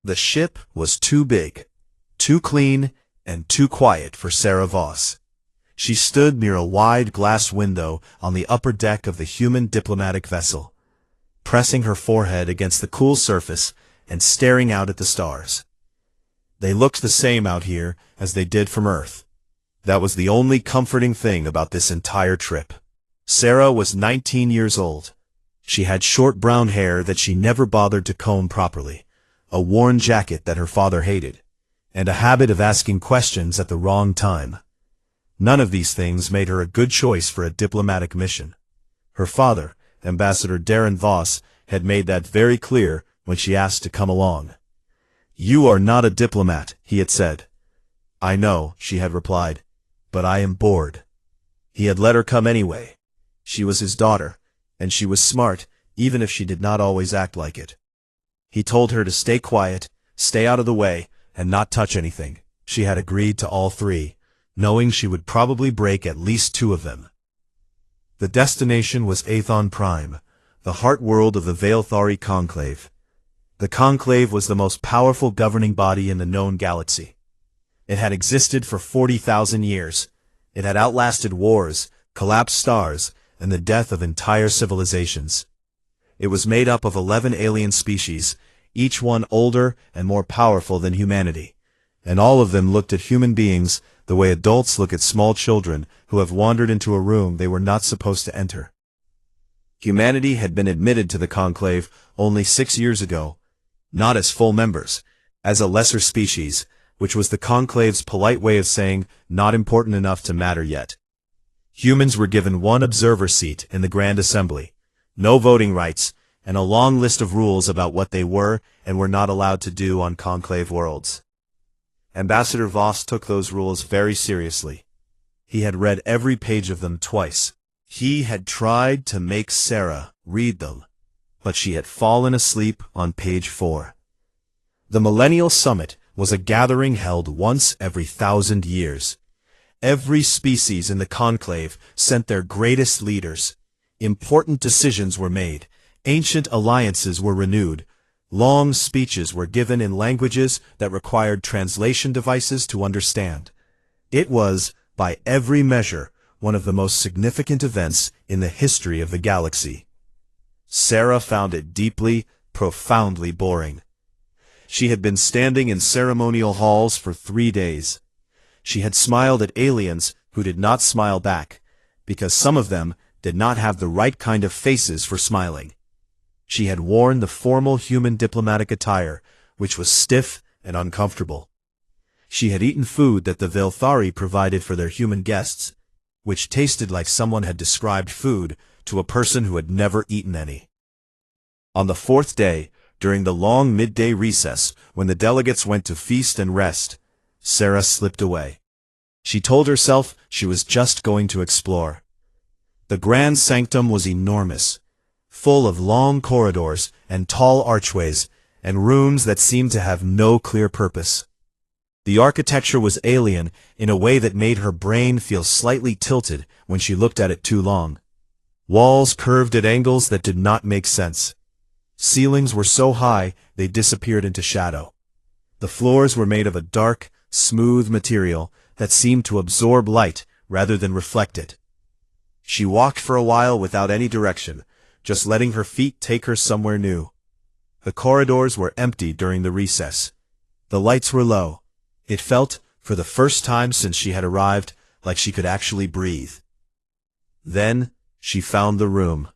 The ship was too big, too clean, and too quiet for Sarah Voss. She stood near a wide glass window on the upper deck of the human diplomatic vessel, pressing her forehead against the cool surface and staring out at the stars. They looked the same out here as they did from Earth. That was the only comforting thing about this entire trip. Sarah was 19 years old. She had short brown hair that she never bothered to comb properly, a worn jacket that her father hated, and a habit of asking questions at the wrong time. None of these things made her a good choice for a diplomatic mission. Her father, Ambassador Darren Voss, had made that very clear when she asked to come along. "You are not a diplomat," he had said. "I know," she had replied, "but I am bored." He had let her come anyway. She was his daughter, and she was smart, even if she did not always act like it. He told her to stay quiet, stay out of the way, and not touch anything. She had agreed to all three, knowing she would probably break at least two of them. The destination was Aethon Prime, the heart world of the Veilthari Conclave. The Conclave was the most powerful governing body in the known galaxy. It had existed for 40,000 years. It had outlasted wars, collapsed stars, and the death of entire civilizations. It was made up of 11 alien species, each one older and more powerful than humanity, and all of them looked at human beings the way adults look at small children who have wandered into a room they were not supposed to enter. Humanity had been admitted to the Conclave only 6 years ago, not as full members, as a lesser species, which was the Conclave's polite way of saying not important enough to matter yet. Humans were given one observer seat in the Grand Assembly, no voting rights, and a long list of rules about what they were and were not allowed to do on Conclave worlds. Ambassador Voss took those rules very seriously. He had read every page of them twice. He had tried to make Sarah read them, but she had fallen asleep on page 4. The Millennial Summit was a gathering held once every 1,000 years. Every species in the Conclave sent their greatest leaders. Important decisions were made. Ancient alliances were renewed. Long speeches were given in languages that required translation devices to understand. It was, by every measure, one of the most significant events in the history of the galaxy. Sarah found it deeply, profoundly boring. She had been standing in ceremonial halls for 3 days. She had smiled at aliens who did not smile back, because some of them did not have the right kind of faces for smiling. She had worn the formal human diplomatic attire, which was stiff and uncomfortable. She had eaten food that the Veilthari provided for their human guests, which tasted like someone had described food to a person who had never eaten any. On the 4th day, during the long midday recess, when the delegates went to feast and rest, Sarah slipped away. She told herself she was just going to explore. The grand sanctum was enormous, full of long corridors and tall archways, and rooms that seemed to have no clear purpose. The architecture was alien in a way that made her brain feel slightly tilted when she looked at it too long. Walls curved at angles that did not make sense. Ceilings were so high they disappeared into shadow. The floors were made of a dark, smooth material that seemed to absorb light rather than reflect it. She walked for a while without any direction, just letting her feet take her somewhere new. The corridors were empty during the recess. The lights were low. It felt, for the first time since she had arrived, like she could actually breathe. Then she found the room.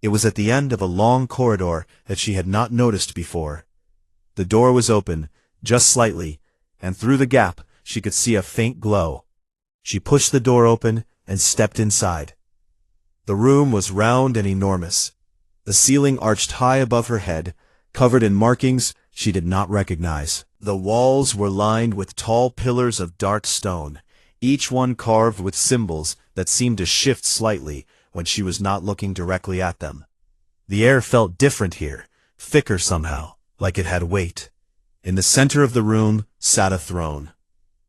It was at the end of a long corridor that she had not noticed before. The door was open, just slightly, and through the gap she could see a faint glow. She pushed the door open and stepped inside. The room was round and enormous. The ceiling arched high above her head, covered in markings she did not recognize. The walls were lined with tall pillars of dark stone, each one carved with symbols that seemed to shift slightly when she was not looking directly at them. The air felt different here, thicker somehow, like it had weight. In the center of the room sat a throne.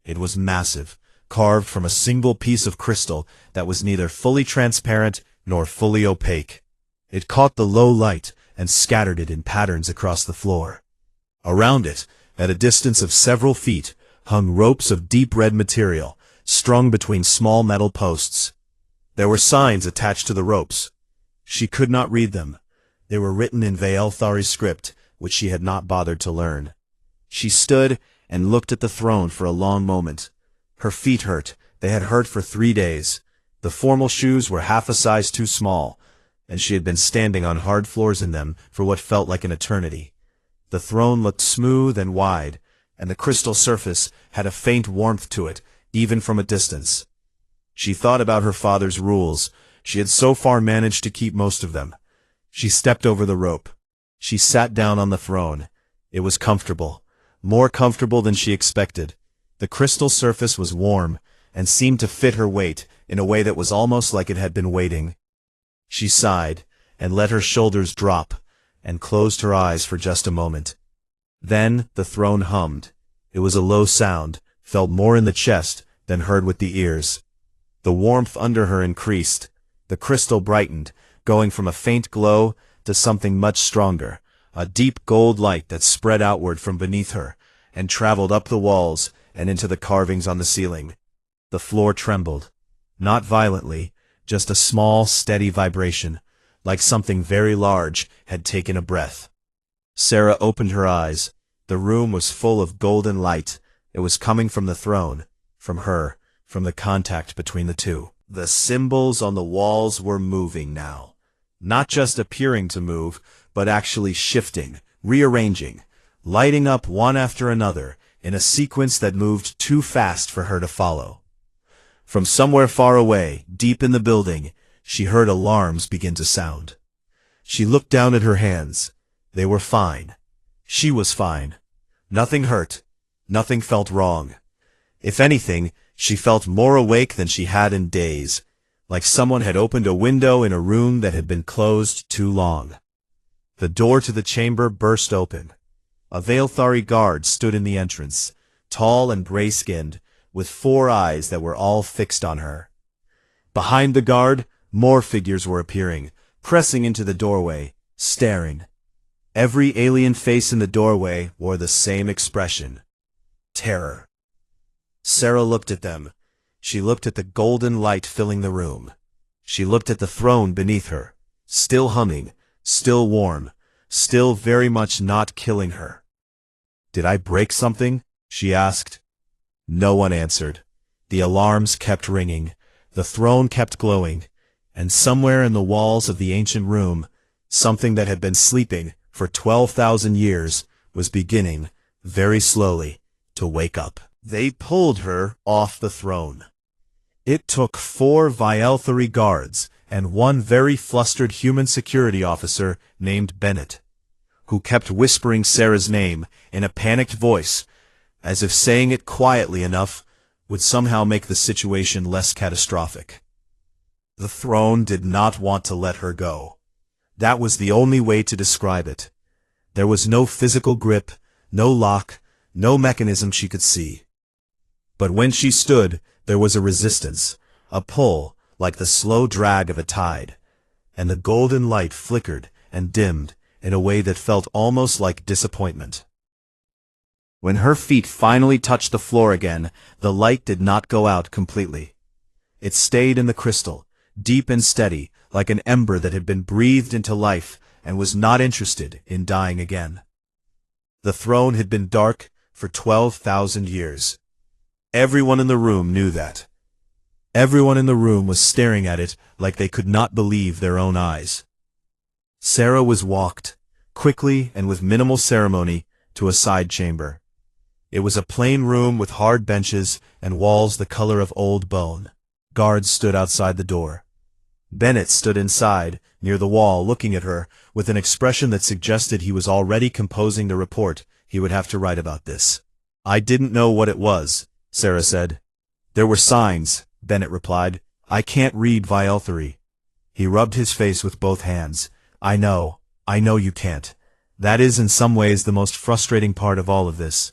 It was massive, carved from a single piece of crystal that was neither fully transparent nor fully opaque. It caught the low light and scattered it in patterns across the floor. Around it, at a distance of several feet, hung ropes of deep red material, strung between small metal posts. There were signs attached to the ropes. She could not read them. They were written in Vaelthari script, which she had not bothered to learn. She stood and looked at the throne for a long moment. Her feet hurt. They had hurt for 3 days. The formal shoes were half a size too small, and she had been standing on hard floors in them for what felt like an eternity. The throne looked smooth and wide, and the crystal surface had a faint warmth to it, even from a distance. She thought about her father's rules. She had so far managed to keep most of them. She stepped over the rope. She sat down on the throne. It was comfortable, more comfortable than she expected. The crystal surface was warm, and seemed to fit her weight in a way that was almost like it had been waiting. She sighed, and let her shoulders drop, and closed her eyes for just a moment. Then the throne hummed. It was a low sound, felt more in the chest than heard with the ears. The warmth under her increased. The crystal brightened, going from a faint glow to something much stronger, a deep gold light that spread outward from beneath her, and traveled up the walls and into the carvings on the ceiling. The floor trembled. Not violently, just a small, steady vibration, like something very large had taken a breath. Sarah opened her eyes. The room was full of golden light. It was coming from the throne, from her, from the contact between the two. The symbols on the walls were moving now. Not just appearing to move, but actually shifting, rearranging, lighting up one after another in a sequence that moved too fast for her to follow. From somewhere far away, deep in the building, she heard alarms begin to sound. She looked down at her hands. They were fine. She was fine. Nothing hurt. Nothing felt wrong. If anything, she felt more awake than she had in days, like someone had opened a window in a room that had been closed too long. The door to the chamber burst open. A Vaelthari guard stood in the entrance, tall and gray-skinned, with 4 eyes that were all fixed on her. Behind the guard, more figures were appearing, pressing into the doorway, staring. Every alien face in the doorway wore the same expression: terror. Sarah looked at them. She looked at the golden light filling the room. She looked at the throne beneath her, still humming, still warm, still very much not killing her. "Did I break something?" she asked. No one answered. The alarms kept ringing. The throne kept glowing. And somewhere in the walls of the ancient room, something that had been sleeping for 12,000 years was beginning, very slowly, to wake up. They pulled her off the throne. It took 4 Vaelthari guards and 1 very flustered human security officer named Bennett, who kept whispering Sarah's name in a panicked voice, as if saying it quietly enough would somehow make the situation less catastrophic. The throne did not want to let her go. That was the only way to describe it. There was no physical grip, no lock, no mechanism she could see. But when she stood, there was a resistance, a pull, like the slow drag of a tide, and the golden light flickered and dimmed in a way that felt almost like disappointment. When her feet finally touched the floor again, the light did not go out completely. It stayed in the crystal, deep and steady, like an ember that had been breathed into life and was not interested in dying again. The throne had been dark for 12,000 years. Everyone in the room knew that. Everyone in the room was staring at it like they could not believe their own eyes. Sarah was walked, quickly and with minimal ceremony, to a side chamber. It was a plain room with hard benches and walls the color of old bone. Guards stood outside the door. Bennett stood inside, near the wall, looking at her, with an expression that suggested he was already composing the report he would have to write about this. "I didn't know what it was," Sarah said. "There were signs," Bennett replied. "I can't read Vaelthari." He rubbed his face with both hands. I know you can't. That is in some ways the most frustrating part of all of this."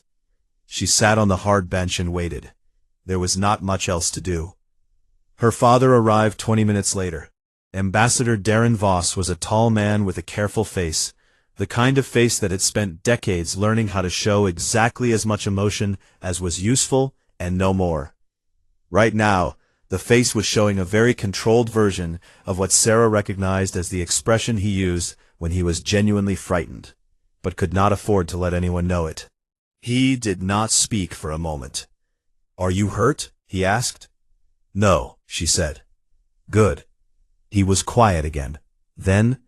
She sat on the hard bench and waited. There was not much else to do. Her father arrived 20 minutes later. Ambassador Darren Voss was a tall man with a careful face, the kind of face that had spent decades learning how to show exactly as much emotion as was useful and no more. Right now, the face was showing a very controlled version of what Sarah recognized as the expression he used when he was genuinely frightened, but could not afford to let anyone know it. He did not speak for a moment. "Are you hurt?" he asked. "No," she said. "Good." He was quiet again. Then,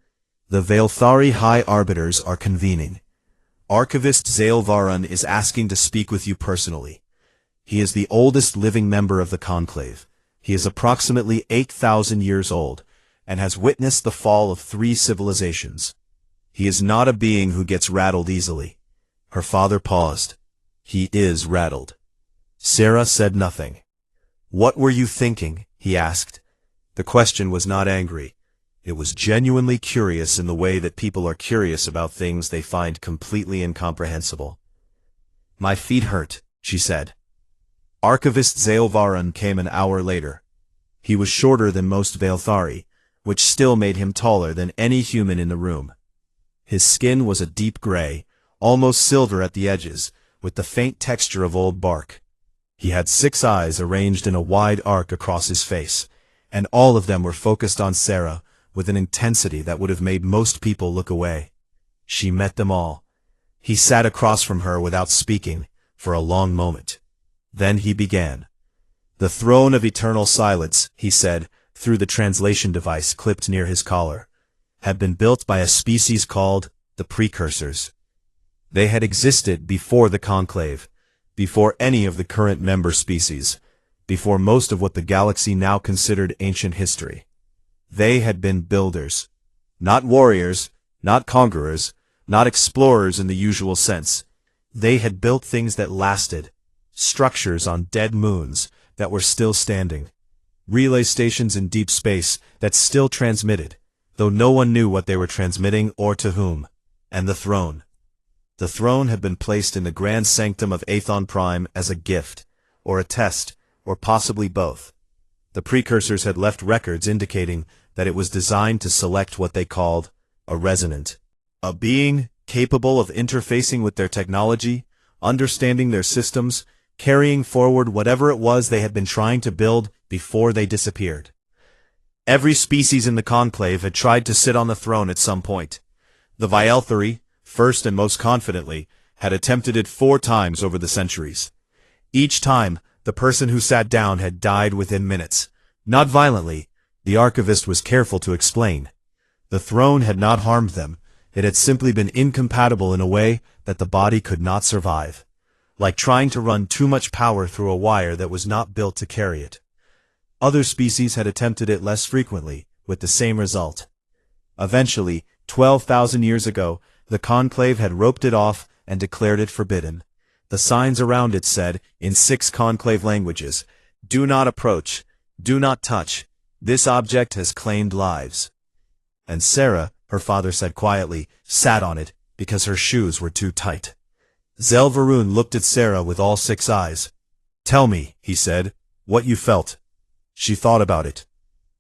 "The Veilthari High Arbiters are convening. Archivist Zailvaran is asking to speak with you personally. He is the oldest living member of the Conclave. He is approximately 8,000 years old, and has witnessed the fall of 3 civilizations. He is not a being who gets rattled easily." Her father paused. "He is rattled." Sarah said nothing. "What were you thinking?" he asked. The question was not angry. It was genuinely curious in the way that people are curious about things they find completely incomprehensible. "My feet hurt," she said. Archivist Zailvaran came an hour later. He was shorter than most Veilthari, which still made him taller than any human in the room. His skin was a deep gray, almost silver at the edges, with the faint texture of old bark. He had 6 eyes arranged in a wide arc across his face, and all of them were focused on Sarah with an intensity that would have made most people look away. She met them all. He sat across from her without speaking for a long moment. Then he began. "The throne of eternal silence," he said, through the translation device clipped near his collar, had been built by a species called the Precursors. They had existed before the Conclave, before any of the current member species, before most of what the galaxy now considered ancient history. They had been builders. Not warriors, not conquerors, not explorers in the usual sense. They had built things that lasted, structures on dead moons that were still standing, relay stations in deep space that still transmitted, though no one knew what they were transmitting or to whom. And the throne. The throne had been placed in the grand sanctum of Aethon Prime as a gift, or a test, or possibly both. The Precursors had left records indicating that it was designed to select what they called a resonant, a being capable of interfacing with their technology, understanding their systems, carrying forward whatever it was they had been trying to build before they disappeared. Every species in the Conclave had tried to sit on the throne at some point. The Veilthari, first and most confidently, had attempted it 4 times over the centuries. Each time, the person who sat down had died within minutes. Not violently, the archivist was careful to explain. The throne had not harmed them. It had simply been incompatible in a way that the body could not survive. Like trying to run too much power through a wire that was not built to carry it. Other species had attempted it less frequently, with the same result. Eventually, 12,000 years ago, the Conclave had roped it off and declared it forbidden. The signs around it said, in 6 Conclave languages, "Do not approach, do not touch, this object has claimed lives." And Sarah, her father said quietly, sat on it, because her shoes were too tight. Zelvaroon looked at Sarah with all 6 eyes. "Tell me," he said, "what you felt." She thought about it.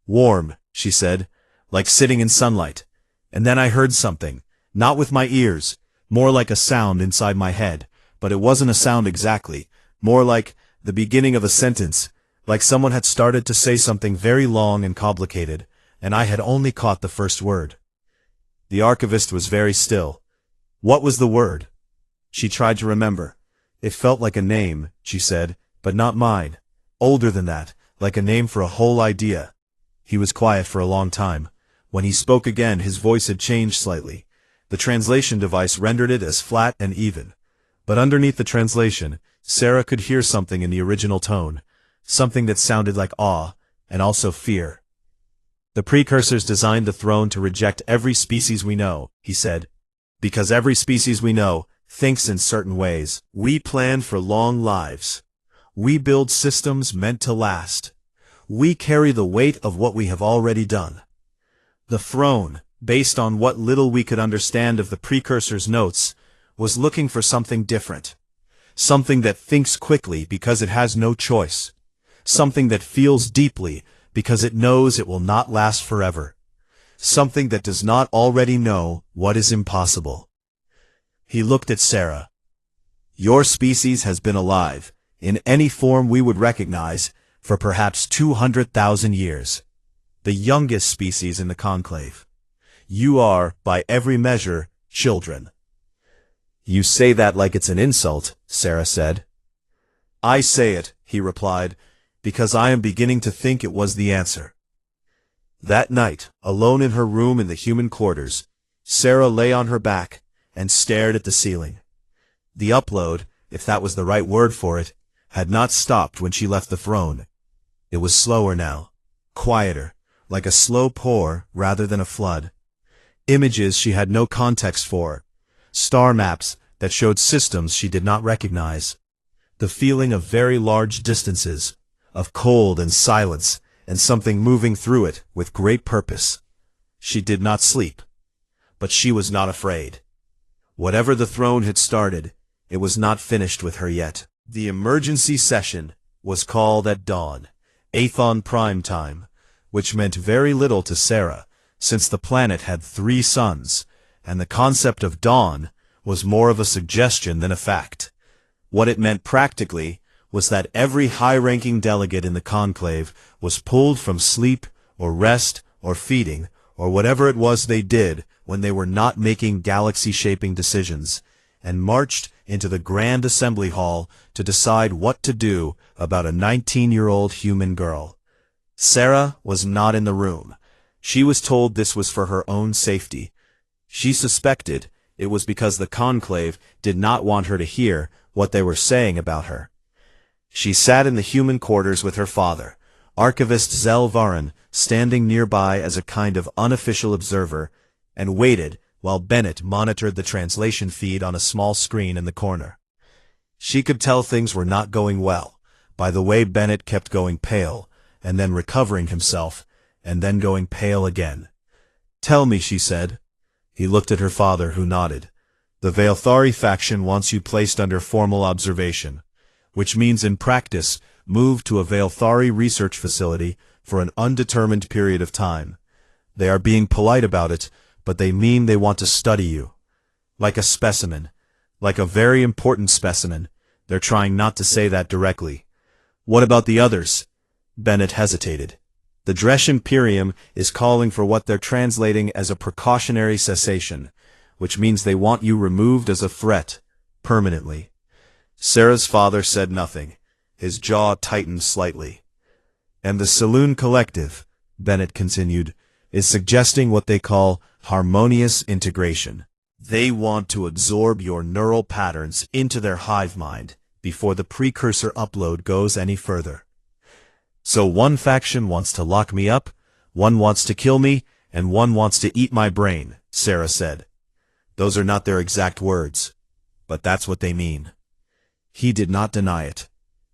"Warm," she said, "like sitting in sunlight. And then I heard something, not with my ears, more like a sound inside my head, but it wasn't a sound exactly, more like the beginning of a sentence, like someone had started to say something very long and complicated, and I had only caught the first word." The archivist was very still. "What was the word?" She tried to remember. "It felt like a name," she said, "but not mine. Older than that, like a name for a whole idea." He was quiet for a long time. When he spoke again, his voice had changed slightly. The translation device rendered it as flat and even. But underneath the translation, Sarah could hear something in the original tone, something that sounded like awe, and also fear. "The Precursors designed the throne to reject every species we know," he said. "Because every species we know thinks in certain ways. We plan for long lives. We build systems meant to last. We carry the weight of what we have already done. The throne, based on what little we could understand of the Precursors' notes, was looking for something different. Something that thinks quickly because it has no choice. Something that feels deeply because it knows it will not last forever. something that does not already know what is impossible. He looked at Sarah. Your species has been alive, in any form we would recognize, for perhaps 200,000 years. The youngest species in the conclave. You are, by every measure, children. You say that like it's an insult, Sarah said. I say it, he replied, because I am beginning to think it was the answer. That night, alone in her room in the human quarters, Sarah lay on her back and stared at the ceiling. The upload, if that was the right word for it, had not stopped when she left the throne. It was slower now, quieter, like a slow pour rather than a flood. Images she had no context for, star maps that showed systems she did not recognize. The feeling of very large distances, of cold and silence, and something moving through it with great purpose. She did not sleep, but she was not afraid. Whatever the throne had started, it was not finished with her yet. The emergency session was called at dawn, Athon prime time, which meant very little to Sarah, since the planet had 3 suns, and the concept of dawn was more of a suggestion than a fact. What it meant practically was that every high-ranking delegate in the conclave was pulled from sleep or rest or feeding or whatever it was they did when they were not making galaxy-shaping decisions, and marched into the Grand Assembly Hall to decide what to do about a 19-year-old human girl. Sarah was not in the room. She was told this was for her own safety. She suspected it was because the conclave did not want her to hear what they were saying about her. She sat in the human quarters with her father, Archivist Zel Varan, standing nearby as a kind of unofficial observer, and waited while Bennett monitored the translation feed on a small screen in the corner. She could tell things were not going well by the way Bennett kept going pale, and then recovering himself, and then going pale again. Tell me, she said. He looked at her father, who nodded. The Veilthari faction wants you placed under formal observation, which means in practice moved to a Veilthari research facility for an undetermined period of time. They are being polite about it, but they mean they want to study you. Like a specimen. Like a very important specimen. They're trying not to say that directly. What about the others? Bennett hesitated. The Dresh Imperium is calling for what they're translating as a precautionary cessation, which means they want you removed as a threat, permanently. Sarah's father said nothing. His jaw tightened slightly. And the Saloon Collective, Bennett continued, is suggesting what they call harmonious integration. They want to absorb your neural patterns into their hive mind before the precursor upload goes any further. So one faction wants to lock me up, one wants to kill me, and one wants to eat my brain, Sarah said. Those are not their exact words, but that's what they mean. He did not deny it.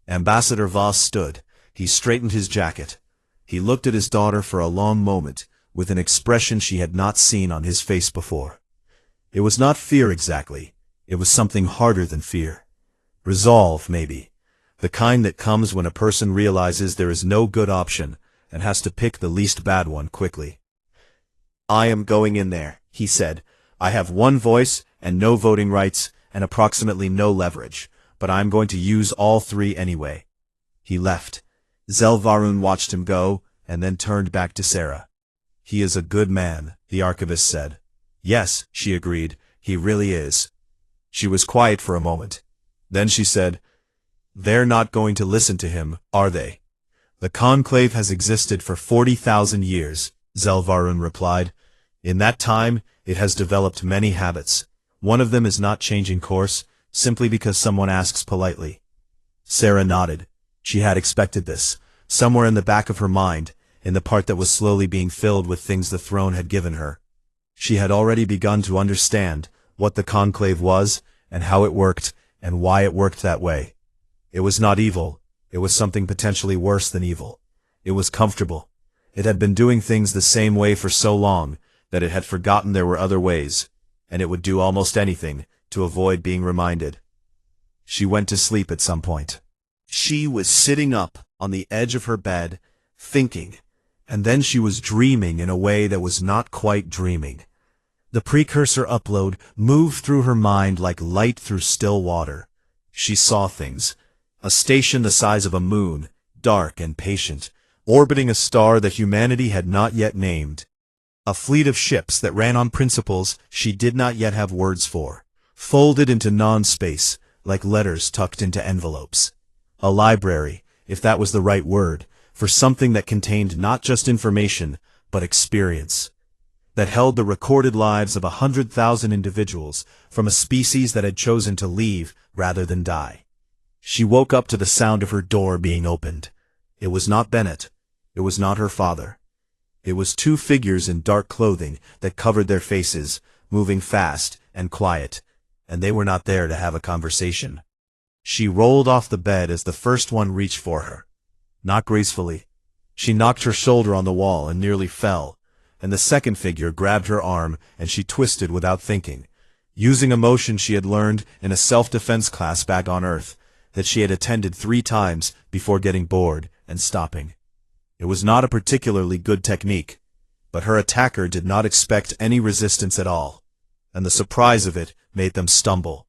Ambassador Voss stood. He straightened his jacket. He looked at his daughter for a long moment, with an expression she had not seen on his face before. It was not fear exactly. It was something harder than fear. Resolve, maybe. The kind that comes when a person realizes there is no good option and has to pick the least bad one quickly. I am going in there, he said. I have one voice and no voting rights and approximately no leverage, but I am going to use all 3 anyway. He left. Zel Varan watched him go and then turned back to Sarah. He is a good man, the archivist said. Yes, she agreed, he really is. She was quiet for a moment. Then she said, They're not going to listen to him, are they? The conclave has existed for 40,000 years, Zel Varan replied. In that time, it has developed many habits. One of them is not changing course, simply because someone asks politely. Sarah nodded. She had expected this. Somewhere in the back of her mind, in the part that was slowly being filled with things the throne had given her. She had already begun to understand what the conclave was, and how it worked, and why it worked that way. It was not evil. It was something potentially worse than evil. It was comfortable. It had been doing things the same way for so long that it had forgotten there were other ways, and it would do almost anything to avoid being reminded. She went to sleep at some point. She was sitting up on the edge of her bed, thinking, And then she was dreaming in a way that was not quite dreaming. The precursor upload moved through her mind like light through still water. She saw things. A station the size of a moon, dark and patient, orbiting a star that humanity had not yet named. A fleet of ships that ran on principles she did not yet have words for, folded into non-space, like letters tucked into envelopes. A library, if that was the right word, for something that contained not just information, but experience. That held the recorded lives of 100,000 individuals from a species that had chosen to leave rather than die. She woke up to the sound of her door being opened. It was not Bennett. It was not her father. It was two figures in dark clothing that covered their faces, moving fast and quiet, and they were not there to have a conversation. She rolled off the bed as the first one reached for her. Not gracefully. She knocked her shoulder on the wall and nearly fell, and the second figure grabbed her arm and she twisted without thinking, using a motion she had learned in a self-defense class back on Earth that she had attended 3 times before getting bored and stopping. It was not a particularly good technique, but her attacker did not expect any resistance at all, and the surprise of it made them stumble.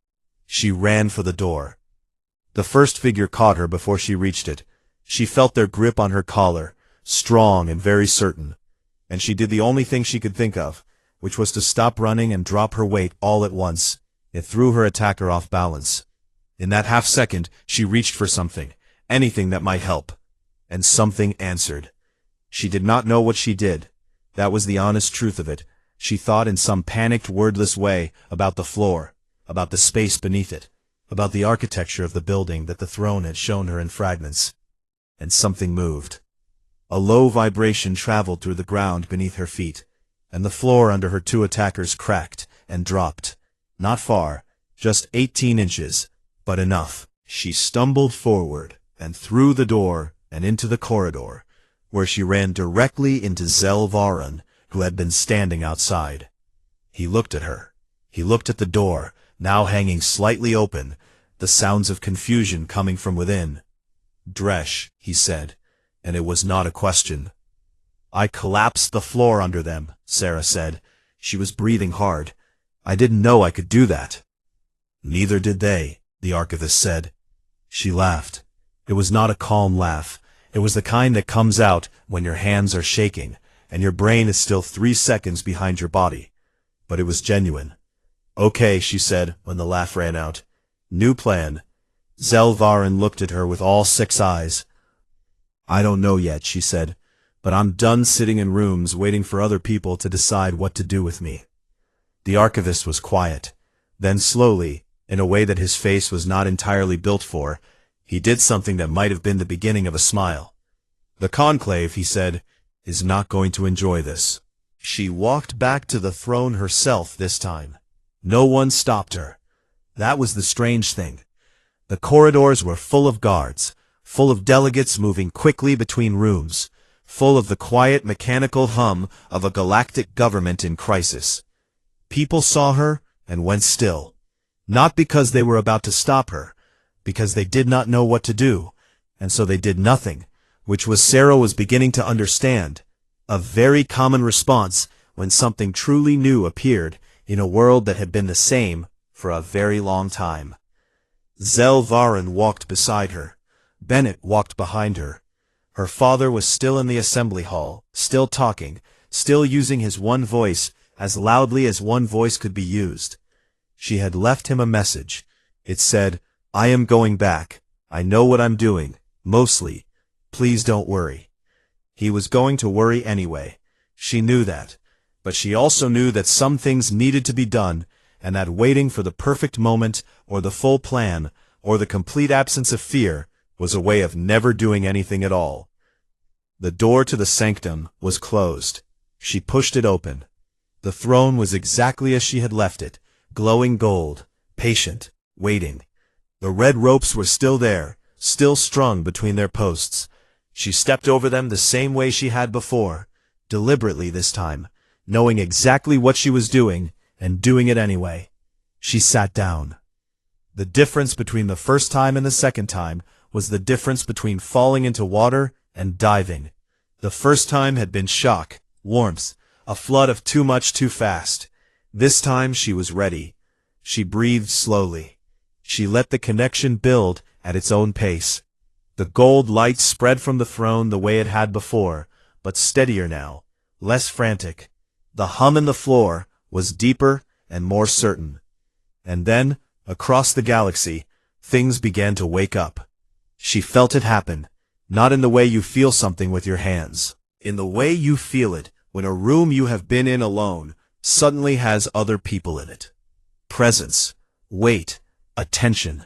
She ran for the door. The first figure caught her before she reached it. She felt their grip on her collar, strong and very certain, and she did the only thing she could think of, which was to stop running and drop her weight all at once. It threw her attacker off balance. In that half second, she reached for something, anything that might help, and something answered. She did not know what she did. That was the honest truth of it. She thought in some panicked, wordless way about the floor, about the space beneath it, about the architecture of the building that the throne had shown her in fragments. And something moved. A low vibration traveled through the ground beneath her feet, and the floor under her 2 attackers cracked and dropped. Not far, just 18 inches, but enough. She stumbled forward and through the door and into the corridor, where she ran directly into Zel Varan, who had been standing outside. He looked at her. He looked at the door, now hanging slightly open, the sounds of confusion coming from within. "Dresh," he said, and it was not a question. "I collapsed the floor under them," Sarah said. She was breathing hard. "I didn't know I could do that." "Neither did they," the archivist said. She laughed. It was not a calm laugh. It was the kind that comes out when your hands are shaking, and your brain is still 3 seconds behind your body. But it was genuine. "Okay," she said when the laugh ran out. "New plan." Zel Varan looked at her with all 6 eyes. "I don't know yet," she said, "but I'm done sitting in rooms waiting for other people to decide what to do with me." The archivist was quiet. Then slowly, in a way that his face was not entirely built for, he did something that might have been the beginning of a smile. "The conclave," he said, "is not going to enjoy this." She walked back to the throne herself this time. No one stopped her. That was the strange thing. The corridors were full of guards, full of delegates moving quickly between rooms, full of the quiet mechanical hum of a galactic government in crisis. People saw her and went still, not because they were about to stop her, because they did not know what to do, and so they did nothing, which was Sarah was beginning to understand, a very common response when something truly new appeared in a world that had been the same for a very long time. Zel Varan walked beside her. Bennett walked behind her. Her father was still in the assembly hall, still talking, still using his one voice as loudly as one voice could be used. She had left him a message. It said, "I am going back. I know what I'm doing, mostly. Please don't worry." He was going to worry anyway. She knew that. But she also knew that some things needed to be done, and that waiting for the perfect moment, or the full plan, or the complete absence of fear, was a way of never doing anything at all. The door to the sanctum was closed. She pushed it open. The throne was exactly as she had left it, glowing gold, patient, waiting. The red ropes were still there, still strung between their posts. She stepped over them the same way she had before, deliberately this time, knowing exactly what she was doing, and doing it anyway. She sat down. The difference between the first time and the second time was the difference between falling into water and diving. The first time had been shock, warmth, a flood of too much too fast. This time she was ready. She breathed slowly. She let the connection build at its own pace. The gold light spread from the throne the way it had before, but steadier now, less frantic. The hum in the floor was deeper and more certain. And then, across the galaxy, things began to wake up. She felt it happen, not in the way you feel something with your hands. In the way you feel it when a room you have been in alone suddenly has other people in it. Presence, weight, attention.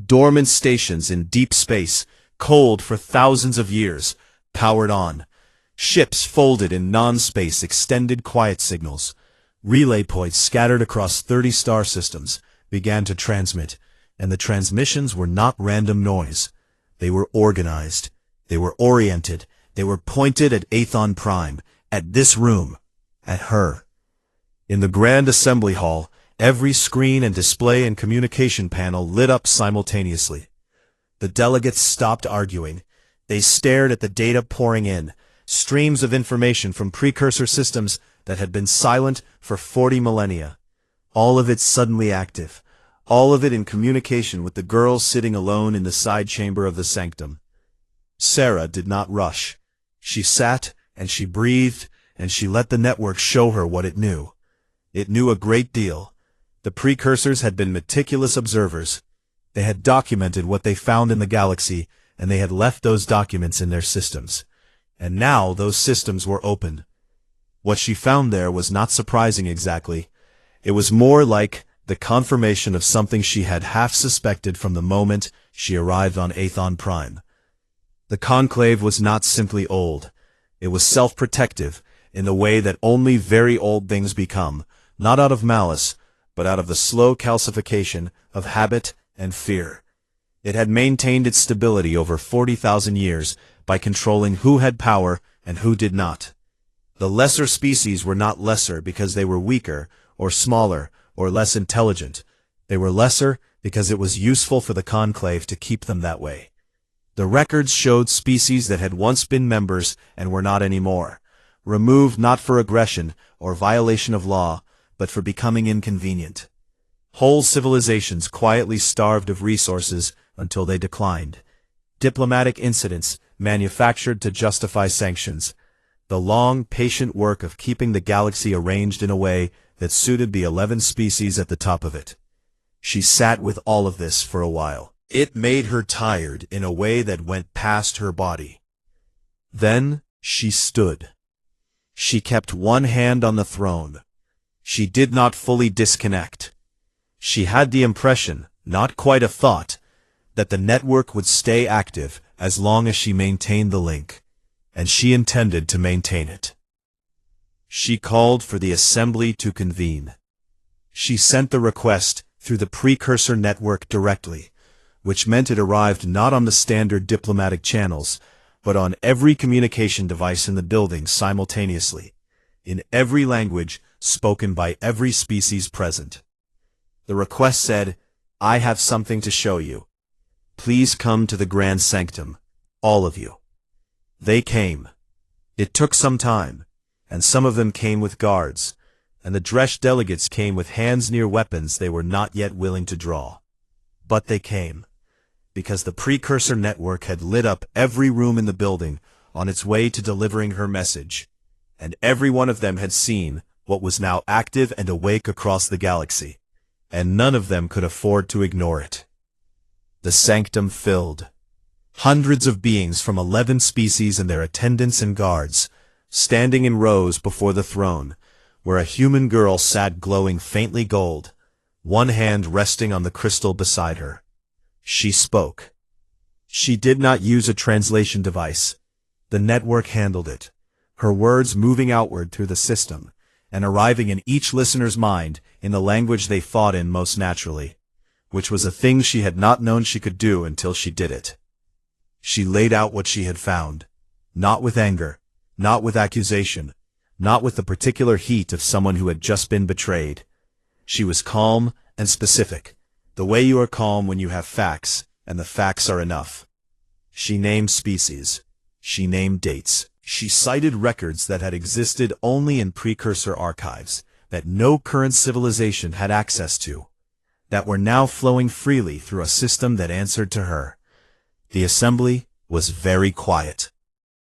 Dormant stations in deep space, cold for thousands of years, powered on. Ships folded in non-space extended quiet signals. Relay points scattered across 30 star systems began to transmit, and the transmissions were not random noise. They were organized. They were oriented. They were pointed at Aethon Prime, at this room, at her. In the Grand Assembly Hall, every screen and display and communication panel lit up simultaneously. The delegates stopped arguing. They stared at the data pouring in, streams of information from precursor systems that had been silent for 40 millennia. All of it suddenly active. All of it in communication with the girl sitting alone in the side chamber of the sanctum. Sarah did not rush. She sat, and she breathed, and she let the network show her what it knew. It knew a great deal. The precursors had been meticulous observers. They had documented what they found in the galaxy, and they had left those documents in their systems. And now those systems were open. What she found there was not surprising exactly. It was more like the confirmation of something she had half suspected from the moment she arrived on Aethon Prime. The conclave was not simply old. It was self-protective in the way that only very old things become, not out of malice, but out of the slow calcification of habit and fear. It had maintained its stability over 40,000 years by controlling who had power and who did not. The lesser species were not lesser because they were weaker, or smaller, or less intelligent. They were lesser because it was useful for the conclave to keep them that way. The records showed species that had once been members and were not anymore, removed not for aggression or violation of law, but for becoming inconvenient. Whole civilizations quietly starved of resources until they declined. Diplomatic incidents manufactured to justify sanctions. The long, patient work of keeping the galaxy arranged in a way that suited the 11 species at the top of it. She sat with all of this for a while. It made her tired in a way that went past her body. Then she stood. She kept one hand on the throne. She did not fully disconnect. She had the impression, not quite a thought, that the network would stay active as long as she maintained the link, and she intended to maintain it. She called for the assembly to convene. She sent the request through the precursor network directly, which meant it arrived not on the standard diplomatic channels, but on every communication device in the building simultaneously, in every language spoken by every species present. The request said, "I have something to show you. Please come to the Grand Sanctum, all of you." They came. It took some time, and some of them came with guards, and the Dresh delegates came with hands near weapons they were not yet willing to draw. But they came, because the precursor network had lit up every room in the building on its way to delivering her message, and every one of them had seen what was now active and awake across the galaxy, and none of them could afford to ignore it. The sanctum filled. Hundreds of beings from 11 species and their attendants and guards, standing in rows before the throne, where a human girl sat glowing faintly gold, one hand resting on the crystal beside her. She spoke. She did not use a translation device. The network handled it, her words moving outward through the system, and arriving in each listener's mind in the language they thought in most naturally, which was a thing she had not known she could do until she did it. She laid out what she had found, not with anger, not with accusation, not with the particular heat of someone who had just been betrayed. She was calm and specific, the way you are calm when you have facts, and the facts are enough. She named species. She named dates. She cited records that had existed only in precursor archives, that no current civilization had access to, that were now flowing freely through a system that answered to her. The assembly was very quiet.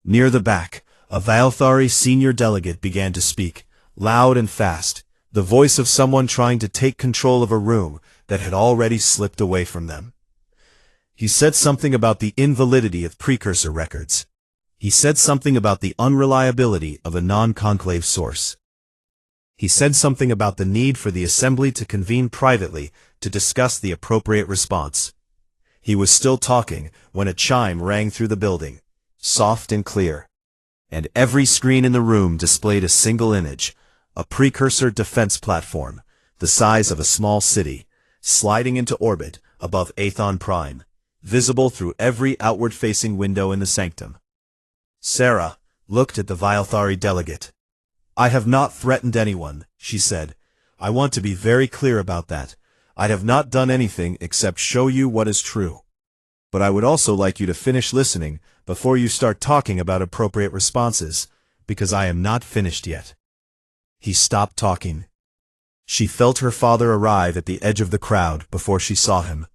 Near the back, a Valthari senior delegate began to speak, loud and fast, the voice of someone trying to take control of a room that had already slipped away from them. He said something about the invalidity of precursor records. He said something about the unreliability of a non-conclave source. He said something about the need for the assembly to convene privately to discuss the appropriate response. He was still talking when a chime rang through the building, soft and clear. And every screen in the room displayed a single image, a precursor defense platform, the size of a small city, sliding into orbit above Aethon Prime, visible through every outward-facing window in the sanctum. Sarah looked at the Valthari delegate. "I have not threatened anyone," she said. "I want to be very clear about that. I have not done anything except show you what is true. But I would also like you to finish listening before you start talking about appropriate responses, because I am not finished yet." He stopped talking. She felt her father arrive at the edge of the crowd before she saw him.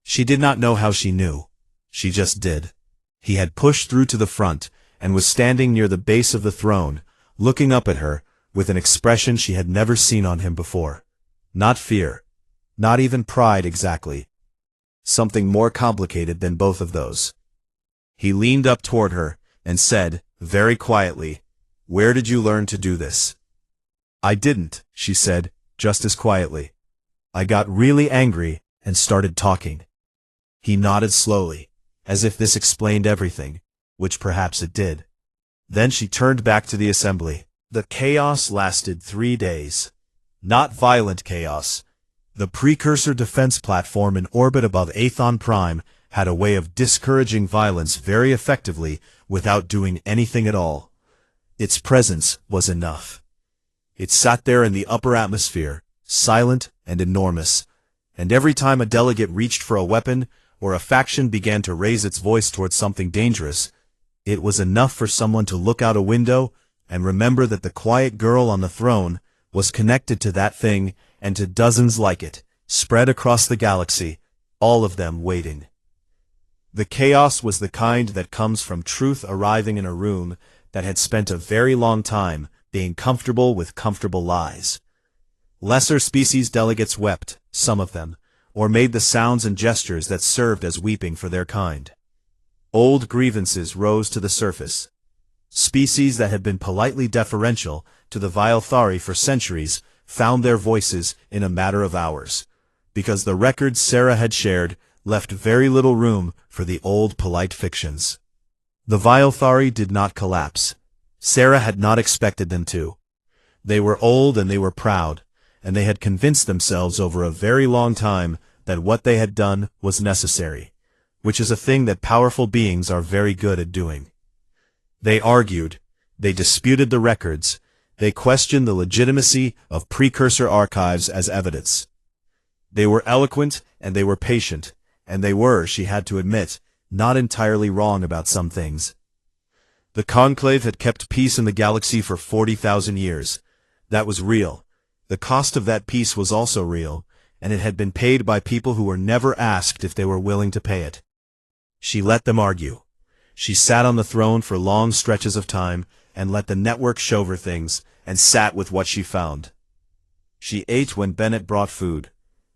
She did not know how she knew. She just did. He had pushed through to the front and was standing near the base of the throne, looking up at her with an expression she had never seen on him before. Not fear. Not even pride exactly. Something more complicated than both of those. He leaned up toward her and said, very quietly, "Where did you learn to do this?" "I didn't," she said, just as quietly. "I got really angry and started talking." He nodded slowly, as if this explained everything, which perhaps it did. Then she turned back to the assembly. The chaos lasted 3 days. Not violent chaos. The precursor defense platform in orbit above Aethon Prime had a way of discouraging violence very effectively without doing anything at all. Its presence was enough. It sat there in the upper atmosphere, silent and enormous, and every time a delegate reached for a weapon or a faction began to raise its voice towards something dangerous, it was enough for someone to look out a window and remember that the quiet girl on the throne was connected to that thing and to dozens like it, spread across the galaxy, all of them waiting. The chaos was the kind that comes from truth arriving in a room that had spent a very long time being comfortable with comfortable lies. Lesser species delegates wept, some of them, or made the sounds and gestures that served as weeping for their kind. Old grievances rose to the surface. Species that had been politely deferential to the Valthari for centuries found their voices in a matter of hours, because the records Sarah had shared left very little room for the old polite fictions. The Valthari did not collapse. Sarah had not expected them to. They were old and they were proud, and they had convinced themselves over a very long time that what they had done was necessary, which is a thing that powerful beings are very good at doing. They argued, they disputed the records, they questioned the legitimacy of precursor archives as evidence. They were eloquent and they were patient, and they were, she had to admit, not entirely wrong about some things. The Conclave had kept peace in the galaxy for 40,000 years. That was real. The cost of that peace was also real, and it had been paid by people who were never asked if they were willing to pay it. She let them argue. She sat on the throne for long stretches of time and let the network show her things and sat with what she found. She ate when Bennett brought food.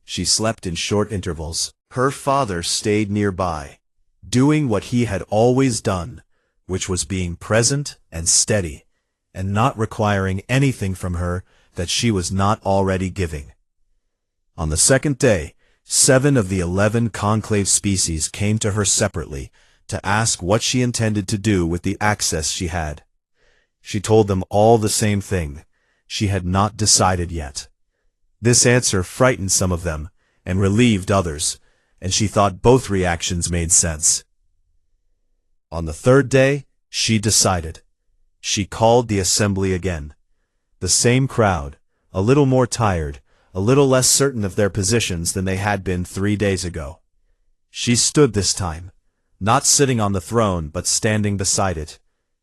She slept in short intervals. Her father stayed nearby, doing what he had always done, which was being present and steady, and not requiring anything from her that she was not already giving. On the second day, 7 of the 11 conclave species came to her separately to ask what she intended to do with the access she had. She told them all the same thing. She had not decided yet. This answer frightened some of them and relieved others, and she thought both reactions made sense. On the third day, she decided. She called the assembly again. The same crowd, a little more tired, a little less certain of their positions than they had been 3 days ago. She stood this time, not sitting on the throne but standing beside it.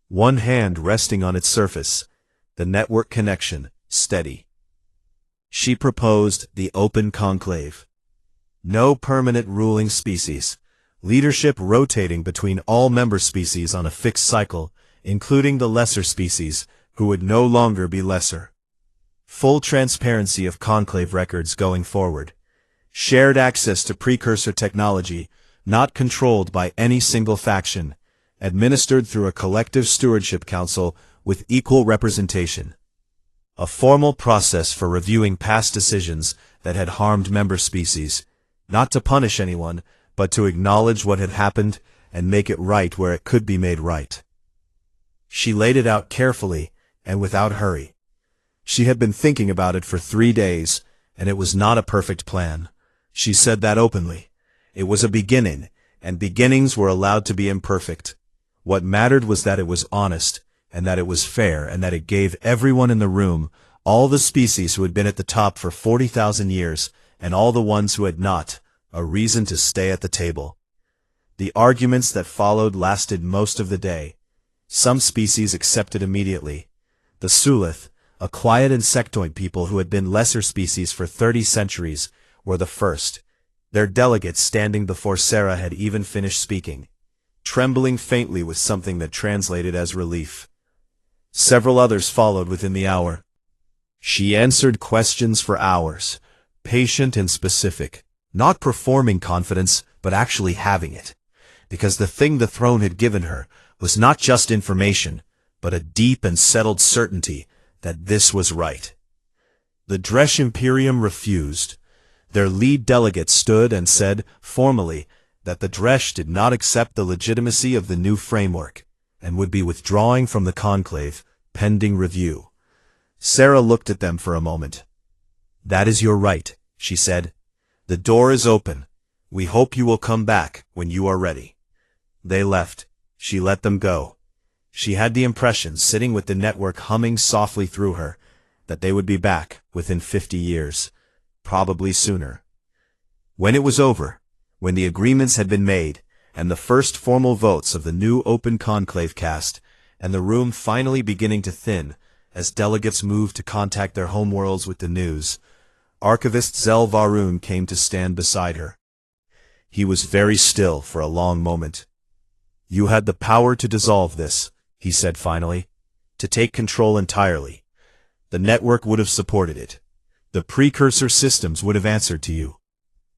one hand resting on its surface, the network connection steady. She proposed the open conclave. No permanent ruling species, leadership rotating between all member species on a fixed cycle, including the lesser species, who would no longer be lesser. Full transparency of conclave records going forward. Shared access to precursor technology, not controlled by any single faction, administered through a collective stewardship council with equal representation. A formal process for reviewing past decisions that had harmed member species, not to punish anyone, but to acknowledge what had happened and make it right where it could be made right. She laid it out carefully and without hurry. She had been thinking about it for 3 days, and it was not a perfect plan. She said that openly. It was a beginning, and beginnings were allowed to be imperfect. What mattered was that it was honest, and that it was fair, and that it gave everyone in the room, all the species who had been at the top for 40,000 years, and all the ones who had not, a reason to stay at the table. The arguments that followed lasted most of the day. Some species accepted immediately. The Sulith, a quiet insectoid people who had been lesser species for 30 centuries, were the first. Their delegates standing before Sarah had even finished speaking, trembling faintly with something that translated as relief. Several others followed within the hour. She answered questions for hours, patient and specific, not performing confidence, but actually having it, because the thing the throne had given her was not just information, but a deep and settled certainty that this was right. The Dresh Imperium refused. Their lead delegate stood and said, formally, that the Dresh did not accept the legitimacy of the new framework, and would be withdrawing from the conclave, pending review. Sarah looked at them for a moment. "That is your right," she said. "The door is open. We hope you will come back when you are ready." They left. She let them go. She had the impression, sitting with the network humming softly through her, that they would be back within 50 years. Probably sooner. When it was over, when the agreements had been made, and the first formal votes of the new open conclave cast, and the room finally beginning to thin, as delegates moved to contact their homeworlds with the news, Archivist Zel Varun came to stand beside her. He was very still for a long moment. "You had the power to dissolve this," he said finally, "to take control entirely. The network would have supported it. The precursor systems would have answered to you."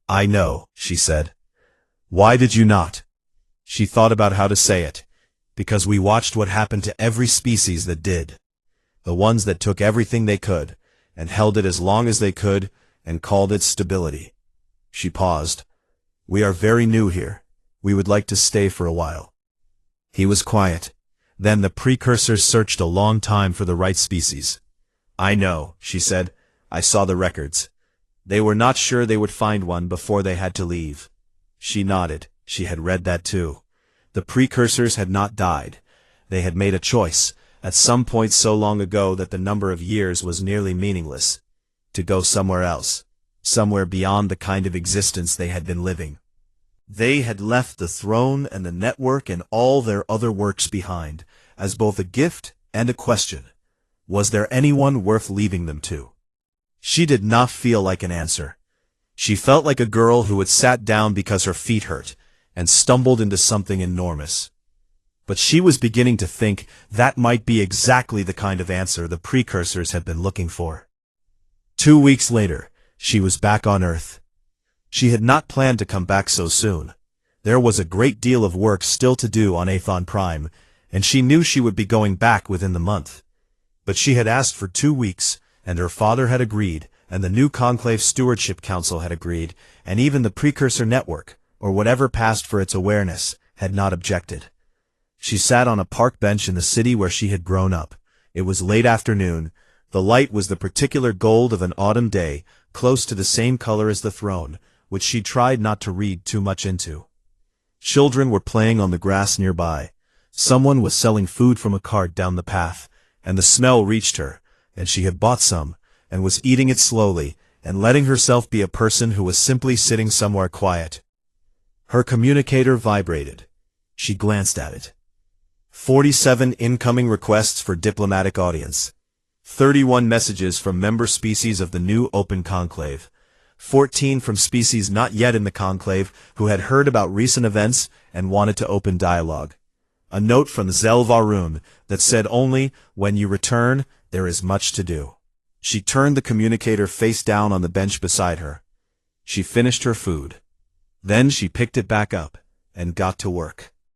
"I know," she said. "Why did you not?" She thought about how to say it. "Because we watched what happened to every species that did. The ones that took everything they could, and held it as long as they could, and called it stability." She paused. "We are very new here. We would like to stay for a while." He was quiet. Then the precursors searched a long time for the right species. "I know," she said. "I saw the records. They were not sure they would find one before they had to leave." She nodded. She had read that too. The precursors had not died. They had made a choice, at some point so long ago that the number of years was nearly meaningless, to go somewhere else, somewhere beyond the kind of existence they had been living. They had left the throne and the network and all their other works behind, as both a gift and a question. Was there anyone worth leaving them to? She did not feel like an answer. She felt like a girl who had sat down because her feet hurt, and stumbled into something enormous. But she was beginning to think that might be exactly the kind of answer the precursors had been looking for. 2 weeks later, she was back on Earth. She had not planned to come back so soon. There was a great deal of work still to do on Athon Prime, and she knew she would be going back within the month. But she had asked for 2 weeks, and her father had agreed, and the new Conclave Stewardship Council had agreed, and even the Precursor Network, or whatever passed for its awareness, had not objected. She sat on a park bench in the city where she had grown up. It was late afternoon. The light was the particular gold of an autumn day, close to the same color as the throne, which she tried not to read too much into. Children were playing on the grass nearby. Someone was selling food from a cart down the path, and the smell reached her, and she had bought some, and was eating it slowly, and letting herself be a person who was simply sitting somewhere quiet. Her communicator vibrated. She glanced at it. 47 incoming requests for diplomatic audience. 31 messages from member species of the new open conclave. 14 from species not yet in the conclave who had heard about recent events and wanted to open dialogue. A note from Zelvarun that said only, "When you return, there is much to do." She turned the communicator face down on the bench beside her. She finished her food. Then she picked it back up and got to work.